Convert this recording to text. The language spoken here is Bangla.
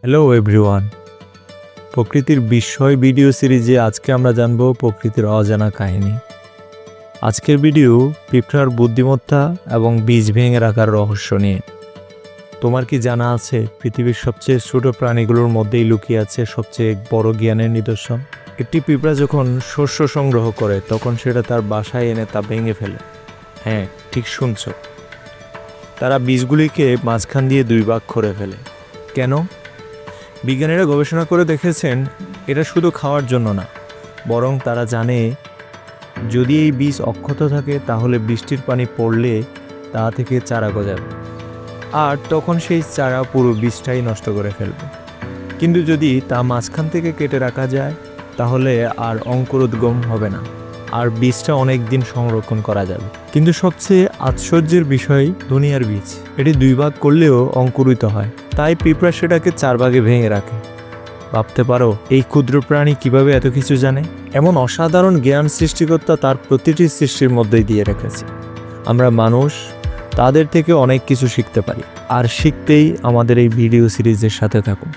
হ্যালো এভরিওয়ান, প্রকৃতির বিস্ময় ভিডিও সিরিজে আজকে আমরা জানব প্রকৃতির অজানা কাহিনী। আজকের ভিডিও পিঁপড়ার বুদ্ধিমত্তা এবং বীজ ভেঙে রাখার রহস্য নিয়ে। তোমার কি জানা আছে পৃথিবীর সবচেয়ে ছোট প্রাণীগুলোর মধ্যেই লুকিয়ে আছে সবচেয়ে বড় জ্ঞানের নিদর্শন? একটি পিঁপড়া যখন শস্য সংগ্রহ করে তখন সেটা তার বাসায় এনে তা ভেঙে ফেলে। হ্যাঁ, ঠিক শুনছ, তারা বীজগুলিকে মাঝখান দিয়ে দুই ভাগ করে ফেলে। কেন? বিজ্ঞানীরা গবেষণা করে দেখেছেন এটা শুধু খাওয়ার জন্য না, বরং তারা জানে যদি এই বীজ অক্ষত থাকে তাহলে বৃষ্টির পানি পড়লে তা থেকে চারা গজাবে, আর তখন সেই চারা পুরো বীজটাই নষ্ট করে ফেলবে। কিন্তু যদি তা মাঝখান থেকে কেটে রাখা যায় তাহলে আর অঙ্কুরোদ্গম হবে না, আর বীজটা অনেক দিন সংরক্ষণ করা যাবে। কিন্তু সবচেয়ে আশ্চর্যের বিষয় দুনিয়ার বীজ এটি দুই ভাগ করলেও অঙ্কুরিত হয়, তাই পিঁপড়া সেটাকে চার ভাগে ভেঙে রাখে। ভাবতে পারো এই ক্ষুদ্র প্রাণী কিভাবে এত কিছু জানে? এমন অসাধারণ জ্ঞান সৃষ্টিকর্তা তার প্রতিটি সৃষ্টির মধ্যেই দিয়ে রেখেছে। আমরা মানুষ তাদের থেকে অনেক কিছু শিখতে পারি, আর শিখতেই আমাদের এই ভিডিও সিরিজের সাথে থাকুন।